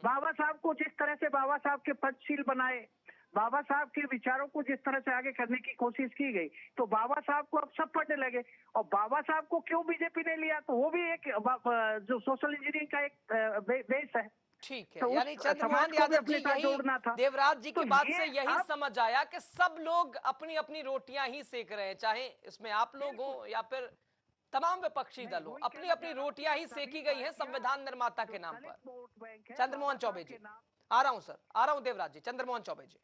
बाबा साहब को जिस तरह से बाबा साहब के पंचशील बनाए, बाबा साहब के विचारों को जिस तरह से आगे करने की कोशिश की गई, तो बाबा साहब को अब सब पढ़ने लगे। और बाबा साहब को क्यों बीजेपी ने लिया? तो वो भी एक जो सोशल इंजीनियरिंग का एक बेस है। ठीक है, तो यानी चंद्रमोहन यादव जी, यही देवराज जी की बात से यही समझ आया कि सब लोग अपनी अपनी रोटियां ही सेक रहे हैं, चाहे इसमें आप लोग हो या फिर तमाम विपक्षी दल हो, अपनी अपनी रोटियां ही सेकी गई हैं संविधान निर्माता के नाम पर। चंद्रमोहन चौबे जी, आ रहा हूं सर, आ रहा हूं देवराज जी। चंद्रमोहन चौबे जी,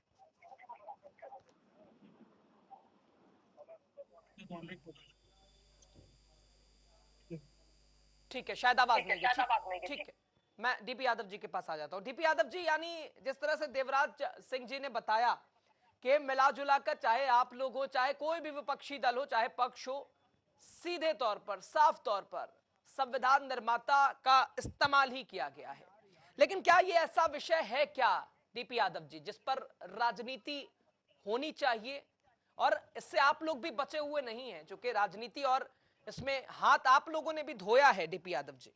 ठीक है, शायद आवाज नहीं है। ठीक है, मैं डीपी यादव जी के पास आ जाता हूं। डीपी यादव जी, यानी जिस तरह से देवराज सिंह जी ने बताया कि मिला जुला कर चाहे आप लोग हो, चाहे कोई भी विपक्षी दल हो, चाहे पक्ष हो, सीधे तौर पर, साफ तौर पर संविधान निर्माता का इस्तेमाल ही किया गया है। लेकिन क्या ये ऐसा विषय है क्या डीपी यादव जी जिस पर राजनीति होनी चाहिए? और इससे आप लोग भी बचे हुए नहीं हैं, चूंकि राजनीति और इसमें हाथ आप लोगों ने भी धोया है। डीपी यादव जी,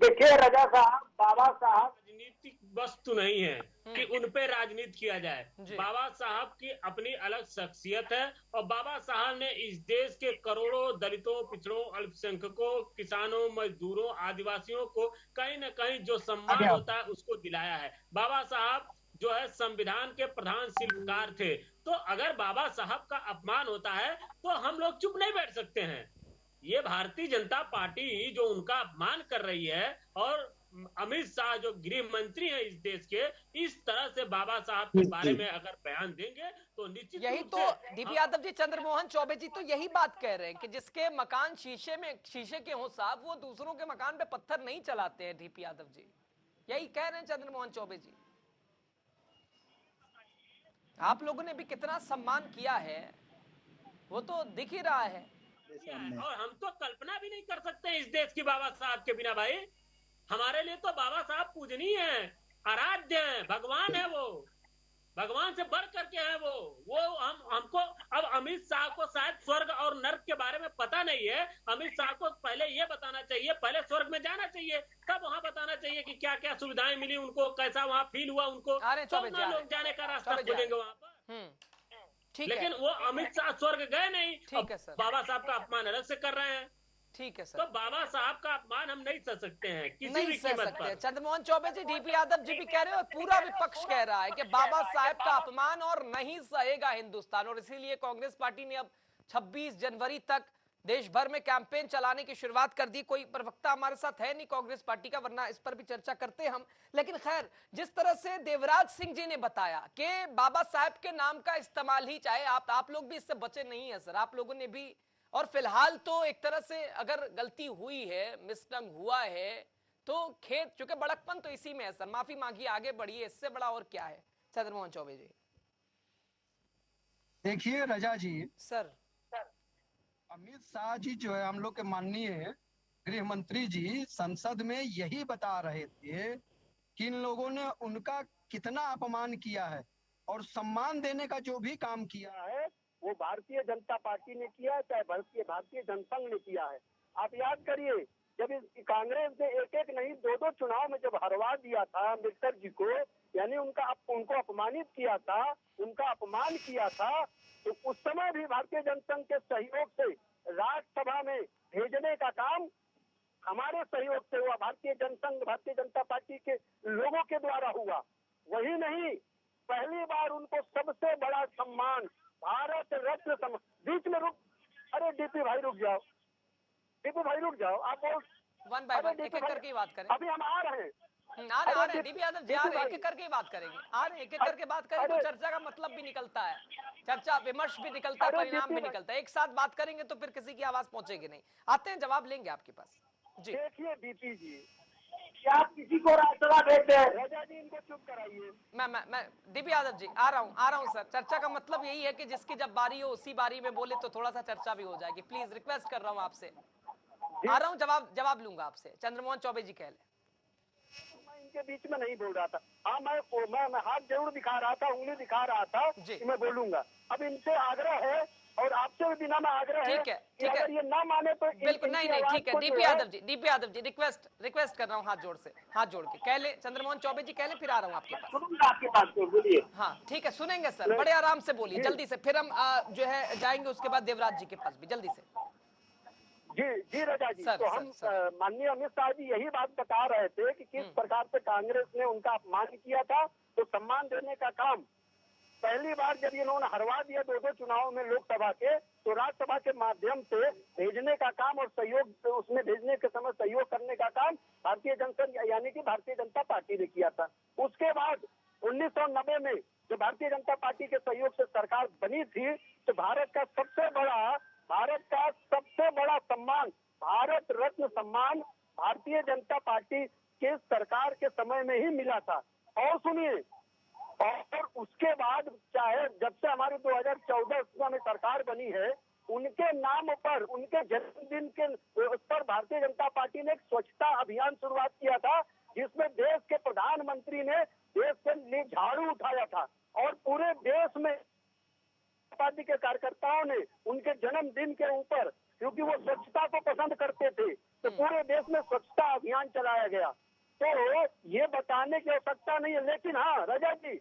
देखिए रजा साहब, बाबा साहब राजनीतिक वस्तु नहीं है कि उन पे राजनीति किया जाए। बाबा साहब की अपनी अलग शख्सियत है, और बाबा साहब ने इस देश के करोड़ों दलितों, पिछड़ों, अल्पसंख्यकों, किसानों, मजदूरों, आदिवासियों को कहीं न कहीं जो सम्मान होता है उसको दिलाया है। बाबा साहब जो है संविधान के प्रधान शिल्पकार थे, तो अगर बाबा साहब का अपमान होता है तो हम लोग चुप नहीं बैठ सकते हैं। ये भारतीय जनता पार्टी जो उनका अपमान कर रही है, और अमित शाह जो गृह मंत्री हैं इस देश के, इस तरह से बाबा साहब के बारे में अगर बयान देंगे तो निश्चित यही तो डीपी यादव जी, चंद्रमोहन चौबे जी तो यही बात कह रहे हैं कि जिसके मकान शीशे के हों साहब, वो दूसरों के मकान पे पत्थर नहीं चलाते हैं। डीपी यादव जी यही कह रहे हैं चंद्रमोहन चौबे जी। आप लोगों ने भी कितना सम्मान किया है वो तो दिख ही रहा है, और हम तो कल्पना भी नहीं कर सकते इस देश की बाबा साहब के बिना। भाई, हमारे लिए तो बाबा साहब पूजनीय है, आराध्य है, भगवान है, वो भगवान से बढ़ करके है वो हमको अब अमित शाह को शायद स्वर्ग और नर्क के बारे में पता नहीं है। अमित शाह को पहले ये बताना चाहिए, पहले स्वर्ग में जाना चाहिए, तब वहाँ बताना चाहिए कि क्या क्या सुविधाएं मिली उनको, कैसा वहाँ फील हुआ उनको, तो लोग जाने का रास्ता खोजेंगे वहाँ पर। लेकिन वो अमित शाह स्वर्ग गए नहीं, बाबा साहब का अपमान अलग से कर रहे हैं। ठीक है सर, तो बाबा साहब का अपमान हम नहीं सह सकते हैं किसी नहीं भी सह कीमत सकते। पर। चंद्रमोहन चौबे जी, डीपी यादव जी भी कह रहे हो, पूरा विपक्ष कह रहा है कि बाबा साहब का अपमान और नहीं सहेगा हिंदुस्तान, और इसीलिए कांग्रेस पार्टी ने अब 26 जनवरी तक देश भर में कैंपेन चलाने की शुरुआत कर दी। कोई प्रवक्ता हमारे साथ है नहीं कांग्रेस पार्टी का, वरना इस पर भी चर्चा करते हम। लेकिन खैर, जिस तरह से देवराज सिंह जी ने बताया कि बाबा साहब के नाम का इस्तेमाल ही, चाहे आप लोग भी इससे बचे नहीं है सर, आप लोगों ने भी। और फिलहाल तो एक तरह से अगर गलती हुई है, मिसटंग हुआ है, तो खेत, चूंकि बड़कपन तो इसी में है सर, माफी मांगी, आगे बढ़िए, इससे बड़ा और क्या है। चंद्रमोहन चौबे जी। देखिए रजा जी, सर अमित शाह जी जो है हम लोग के माननीय गृह मंत्री जी संसद में यही बता रहे थे कि इन लोगों ने उनका कितना अपमान किया है और सम्मान देने का जो भी काम किया है वो भारतीय जनता पार्टी ने किया है, चाहे भारतीय जनसंघ ने किया है। आप याद करिए, जब इस कांग्रेस ने एक नहीं दो चुनाव में जब हरवा दिया था अम्बेडकर जी को, यानी उनको अपमानित किया था, उनका अपमान किया था, तो उस समय भी भारतीय जनसंघ के सहयोग से राज्यसभा में भेजने का काम हमारे सहयोग से हुआ, भारतीय जनता पार्टी के लोगों के द्वारा हुआ। वही नहीं, पहली बार उनको सबसे बड़ा सम्मान भारत रत्न सम्मान, बीच में अरे डीपी भाई रुक जाओ, आप वन बाय वन एक एक करके बात करें। अभी हम आ रहे हैं, आ रहे हैं डीपी यादव जी, आ रहे हैं, एक एक करके बात करेंगे, आ रहे हैं, एक एक करके बात करें तो चर्चा का मतलब भी निकलता है, चर्चा विमर्श भी निकलता है, परिणाम भी निकलता है। एक साथ बात करेंगे तो फिर किसी की आवाज पहुंचेगी नहीं। आते हैं, जवाब लेंगे आपके पास जी। देखिए डीपी जी, क्या आप किसी को राज्यसभा भेज दें? राजा जी इनको चुप कराइए। मैं डीपी यादव जी आ रहा हूं सर। चर्चा का मतलब यही है कि जिसकी जब बारी हो उसी बारी में बोले तो थोड़ा सा चर्चा भी हो जाएगी। प्लीज रिक्वेस्ट कर रहा हूं आपसे, आ रहा हूं, जवाब लूंगा आपसे। चंद्रमोहन चौबे जी कह ले। मैं इनके बीच में नहीं बोल रहा था। हाँ, मैं हाथ जरूर दिखा रहा था, उंगली दिखा रहा था कि मैं बोलूंगा। अब इनसे आग्रह है और आपसे भी बिना में आग्रह है कि अगर ये ना माने तो बिल्कुल नहीं, ठीक है। डीपी यादव जी रिक्वेस्ट कर रहा हूँ, हाथ जोड़ के कह ले। चंद्रमोहन चौबे जी कह ले, फिर आ रहा हूँ आपके पास। बोलिए। हाँ ठीक है, सुनेंगे सर, बड़े आराम से बोलिए, जल्दी से। फिर हम जो है जाएंगे उसके बाद देवराज जी के पास भी, जल्दी से। जी रजा जी, तो हम माननीय अमित शाह जी यही बात बता रहे थे कि किस प्रकार से कांग्रेस ने उनका अपमान किया था, तो सम्मान देने का काम पहली बार जब इन्होंने हरवा दिया दो चुनाव में लोकसभा के, तो राज्यसभा के माध्यम से भेजने का काम और सहयोग, उसमें भेजने के समय सहयोग करने का काम भारतीय जनसंघ यानी कि भारतीय जनता पार्टी ने किया था। उसके बाद 1990 में जब भारतीय जनता पार्टी के सहयोग से सरकार बनी थी, तो भारत का सबसे बड़ा सम्मान, भारत रत्न सम्मान, भारतीय जनता पार्टी के सरकार के समय में ही मिला था। और सुनिए, और उसके बाद चाहे जब से हमारी 2014 में सरकार बनी है, उनके नाम पर, उनके जन्मदिन के उस पर भारतीय जनता पार्टी ने एक स्वच्छता अभियान शुरुआत किया था, जिसमें देश के प्रधानमंत्री ने देश के लिए झाड़ू उठाया था और पूरे देश में पार्टी के कार्यकर्ताओं ने उनके जन्मदिन के ऊपर, क्योंकि वो स्वच्छता को पसंद करते थे, तो पूरे देश में स्वच्छता अभियान चलाया गया। तो ये बताने की आवश्यकता नहीं है। लेकिन हाँ रजा जी,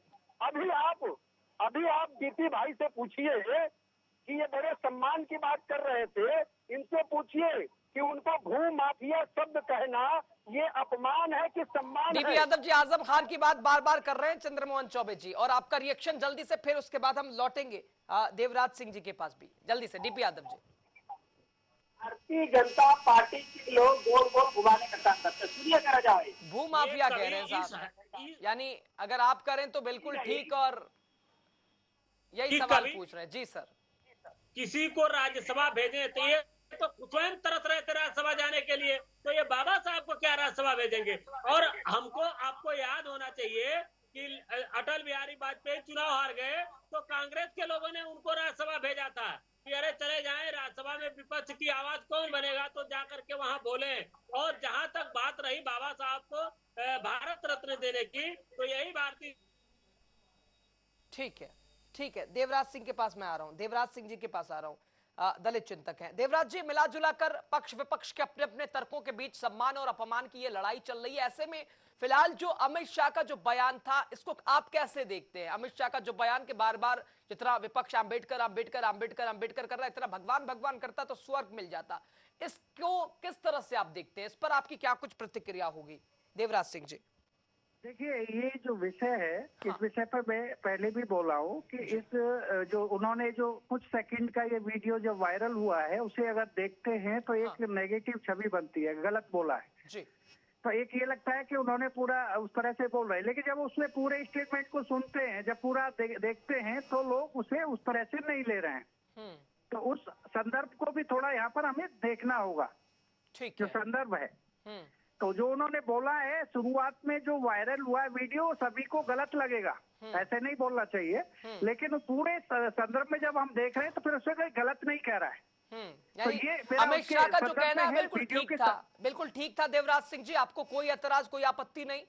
अभी आप डीपी भाई से पूछिए कि ये बड़े सम्मान की बात कर रहे थे, इनसे पूछिए कि उनको भू माफिया शब्द कहना ये अपमान है कि सम्मान है? डीपी यादव जी आजम खान की बात बार बार कर रहे हैं चंद्रमोहन चौबे जी, और आपका रिएक्शन जल्दी से, फिर उसके बाद हम लौटेंगे देवराज सिंह जी के पास भी। जल्दी से डीपी यादव जी। भारतीय जनता पार्टी के लोग गोल गोल घुमाने का काम करते, सुनिए करा जाए। भू माफिया कह रहे हैं साहब, यानी अगर आप करें तो बिल्कुल ठीक, और यही सवाल पूछ रहे हैं जी सर। किसी को राज्यसभा भेजे तो ये तो स्वयं तरस रहे थे राज्यसभा जाने के लिए, तो ये बाबा साहब को क्या राज्यसभा भेजेंगे? और आपको याद होना चाहिए कि अटल बिहारी वाजपेयी चुनाव हार गए तो कांग्रेस के लोगों ने उनको राज्यसभा भेजा था कि अरे चले जाएं राज्यसभा में, विपक्ष की आवाज कौन बनेगा, तो जाकर के वहां बोले। और जहां तक बात रही बाबा साहब को भारत रत्न देने की, तो यही भारतीय। ठीक है, देवराज सिंह के पास मैं आ रहा हूं, देवराज सिंह जी के पास आ रहा हूं, दलित चिंतक हैं। देवराज जी, मिला जुला कर पक्ष विपक्ष के अपने अपने तर्कों के बीच सम्मान और अपमान की ये लड़ाई चल रही है। ऐसे में फिलहाल जो अमित शाह का जो बयान था, इसको आप कैसे देखते हैं? अमित शाह का जो बयान के बार बार जितना विपक्ष आंबेडकर आंबेडकर आंबेडकर आंबेडकर कर रहा है, इतना भगवान भगवान करता तो स्वर्ग मिल जाता, इसको किस तरह से आप देखते हैं? इस पर आपकी क्या कुछ प्रतिक्रिया होगी देवराज सिंह जी? देखिए, ये जो विषय है, इस विषय पर मैं पहले भी बोला हूँ कि इस जो उन्होंने जो कुछ सेकंड का ये वीडियो जो वायरल हुआ है, उसे अगर देखते हैं तो एक नेगेटिव छवि बनती है, गलत बोला है जी। तो एक ये लगता है कि उन्होंने पूरा उस तरह से बोल रहे हैं, लेकिन जब उसमें पूरे स्टेटमेंट को सुनते हैं, जब पूरा देखते हैं तो लोग उसे उस तरह से नहीं ले रहे हैं। तो उस संदर्भ को भी थोड़ा यहाँ पर हमें देखना होगा, ठीक जो है। संदर्भ है। तो जो उन्होंने बोला है शुरुआत में जो वायरल हुआ है वीडियो, सभी को गलत लगेगा, ऐसे नहीं बोलना चाहिए, लेकिन पूरे संदर्भ में जब हम देख रहे हैं तो फिर उसमें कोई गलत नहीं कह रहा है। तो ये अमित शाह का जो कहना है बिल्कुल ठीक था, बिल्कुल ठीक था। देवराज सिंह जी, आपको कोई एतराज, कोई आपत्ति नहीं?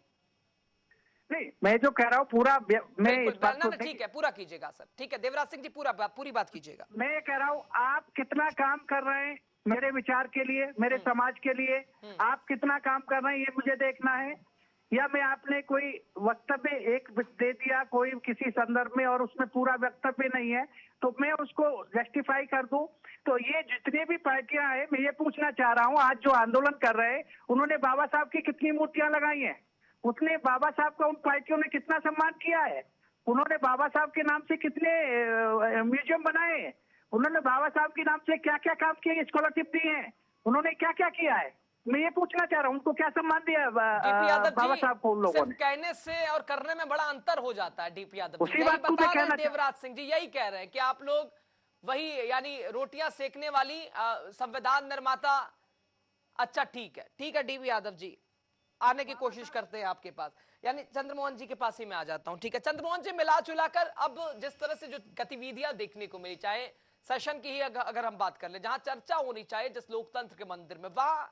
नहीं, मैं जो कह रहा हूँ पूरा मैं इस बात को ठीक है, पूरा कीजिएगा सर। ठीक है देवराज सिंह जी, पूरी बात कीजिएगा। मैं ये कह रहा हूँ, आप कितना काम कर रहे हैं मेरे विचार के लिए, मेरे समाज के लिए, आप कितना काम कर रहे हैं ये मुझे देखना है। या मैं आपने कोई वक्तव्य एक दे दिया कोई किसी संदर्भ में और उसमें पूरा वक्तव्य नहीं है तो मैं उसको जस्टिफाई कर दूं। तो ये जितने भी पार्टियां हैं, मैं ये पूछना चाह रहा हूं, आज जो आंदोलन कर रहे हैं उन्होंने बाबा साहब की कितनी मूर्तियां लगाई हैं? उसने बाबा साहब का उन पार्टियों ने कितना सम्मान किया है? उन्होंने बाबा साहब के नाम से कितने म्यूजियम बनाए हैं? उन्होंने बाबा साहब के नाम से क्या क्या काम किए, स्कॉलरशिप दी है, उन्होंने क्या क्या किया है? मैं ये पूछना चाह रहा हूँ, उनको क्या सम्मान दिया बाबा साहब को उन लोगों ने? कहने से और करने में बड़ा अंतर हो जाता है डीपी यादव जी। उसी बात को मैं कहना, देवराज सिंह जी यही कह रहे हैं कि आप लोग वही यानी रोटियां सेकने वाली संविधान निर्माता। अच्छा ठीक है डीपी यादव जी, आने की कोशिश करते हैं आपके पास, यानी चंद्रमोहन जी के पास ही मैं आ जाता हूं। ठीक है चंद्रमोहन जी, मिला जुला कर अब जिस तरह से जो गतिविधियां देखने को मिली, चाहे सेशन की ही अगर हम बात कर ले, जहां चर्चा होनी चाहिए जिस लोकतंत्र के मंदिर में, वहां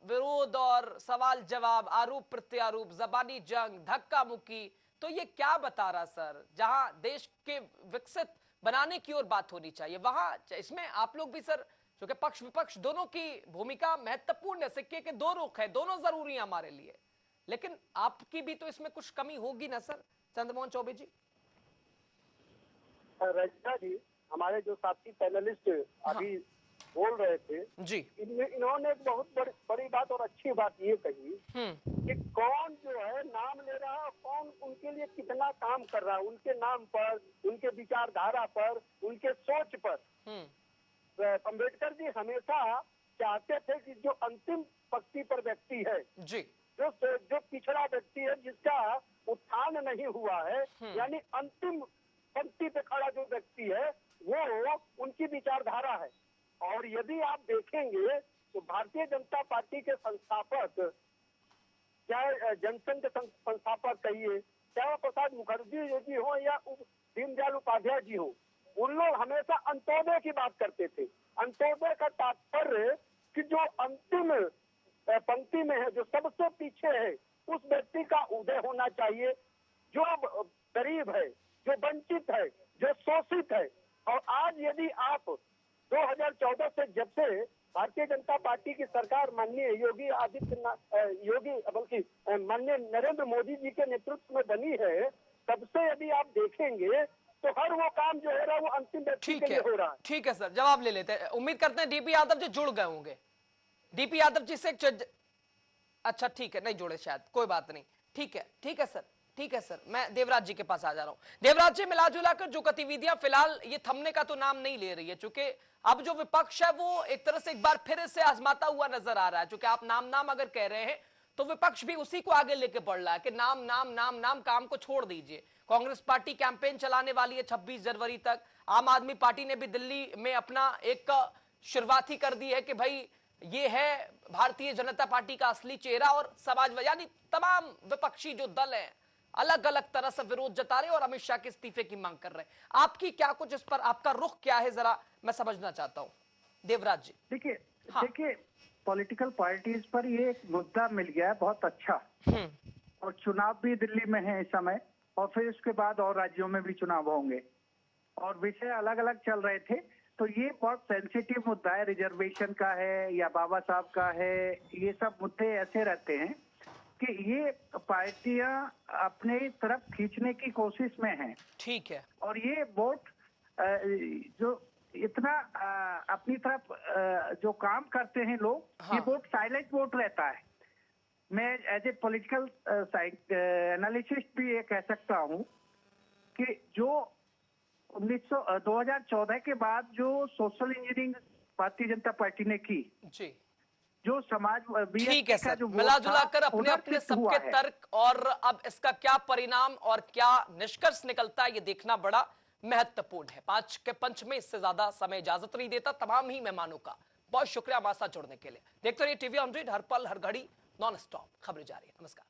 विरोध और सवाल जवाब, आरोप प्रत्यारोप, जबानी जंग, धक्का मुक्की, तो ये क्या बता रहा सर? जहां देश के विकसित बनाने की ओर बात होनी चाहिए, वहां इसमें आप लोग भी सर, जो कि पक्ष विपक्ष दोनों की भूमिका महत्वपूर्ण है, सिक्के के दो रुख है, दोनों जरूरी है हमारे लिए, लेकिन आपकी भी तो इसमें कुछ कमी होगी ना सर, चंद्रमोहन चौबे जी? रजता जी, हमारे जो साथी पैनलिस्ट अभी बोल रहे थे जी, इन्होंने एक बहुत बड़ी बात और अच्छी बात ये कही कि कौन जो है नाम ले रहा है, कौन उनके लिए कितना काम कर रहा है, उनके नाम पर, उनके विचारधारा पर, उनके सोच पर। अम्बेडकर जी हमेशा चाहते थे कि जो अंतिम पंक्ति पर व्यक्ति है जी, जो पिछड़ा व्यक्ति है, जिसका उत्थान नहीं हुआ है, यानी अंतिम पंक्ति पे खड़ा जो व्यक्ति है वो उनकी विचारधारा है। और यदि आप देखेंगे तो भारतीय जनता पार्टी के संस्थापक, चाहे जनसंघ के संस्थापक कहिए, चाहे वो प्रसाद मुखर्जी जी हो या दीनदयाल उपाध्याय जी हो, उन लोग हमेशा अंत्योदय की बात करते थे। अंत्योदय का तात्पर्य कि जो अंतिम पंक्ति में है, जो सबसे पीछे है, उस व्यक्ति का उदय होना चाहिए, जो गरीब है, जो वंचित है, जो शोषित है। और आज यदि आप 2014 से जब से भारतीय जनता पार्टी की सरकार माननीय बल्कि माननीय नरेंद्र मोदी जी के नेतृत्व में बनी है, तब से यदि आप देखेंगे तो हर वो काम जो हो रहा है वो अंतिम व्यक्ति के लिए हो रहा है। ठीक है सर, जवाब ले लेते हैं। उम्मीद करते हैं डीपी यादव जी जुड़ गए होंगे। डीपी यादव जी से अच्छा ठीक है, नहीं जुड़े शायद, कोई बात नहीं। ठीक है सर, ठीक है सर, मैं देवराज जी के पास आ जा रहा हूं। देवराज जी, मिला जुला कर जो गतिविधियां फिलहाल ये थमने का तो नाम नहीं ले रही है, चूंकि अब जो विपक्ष है वो एक तरह से एक बार फिर से आजमाता हुआ नजर आ रहा है। चूंकि आप नाम अगर कह रहे हैं तो विपक्ष भी उसी को आगे लेके बढ़ रहा है कि नाम, काम को छोड़ दीजिए। कांग्रेस पार्टी कैंपेन चलाने वाली है 26 जनवरी तक। आम आदमी पार्टी ने भी दिल्ली में अपना एक शुरुआत ही कर दी है कि भाई ये है भारतीय जनता पार्टी का असली चेहरा, और समाजवादी यानी तमाम विपक्षी जो दल हैं अलग अलग तरह से विरोध जता रहे और अमित शाह के इस्तीफे की मांग कर रहे हैं। आपकी क्या कुछ इस पर, आपका रुख क्या है, जरा मैं समझना चाहता हूं देवराज जी। देखिए पॉलिटिकल पार्टीज पर ये एक मुद्दा मिल गया है बहुत अच्छा, और चुनाव भी दिल्ली में है इस समय, और फिर उसके बाद और राज्यों में भी चुनाव होंगे, और विषय अलग अलग चल रहे थे। तो ये बहुत सेंसिटिव मुद्दा है, रिजर्वेशन का है या बाबा साहब का है, ये सब मुद्दे ऐसे रहते हैं कि ये पार्टियां अपने तरफ खींचने की कोशिश में हैं। ठीक है। और ये वोट जो इतना अपनी तरफ जो काम करते हैं लोग, ये वोट साइलेंट वोट रहता है। मैं एज ए पॉलिटिकल एनालिसिस्ट भी ये कह सकता हूं कि जो 2014 के बाद जो social engineering Bharatiya Janata party ने की, जी जो समाज ठीक है सर, मिला जुला कर अपने अपने सबके तर्क और अब इसका क्या परिणाम और क्या निष्कर्ष निकलता है ये देखना बड़ा महत्वपूर्ण है। 5 के पंच में इससे ज्यादा समय इजाजत नहीं देता। तमाम ही मेहमानों का बहुत शुक्रिया हमारे साथ जुड़ने के लिए। देखते रहिए टीवी 100, हर पल हर घड़ी नॉन स्टॉप खबरें जारी है। नमस्कार।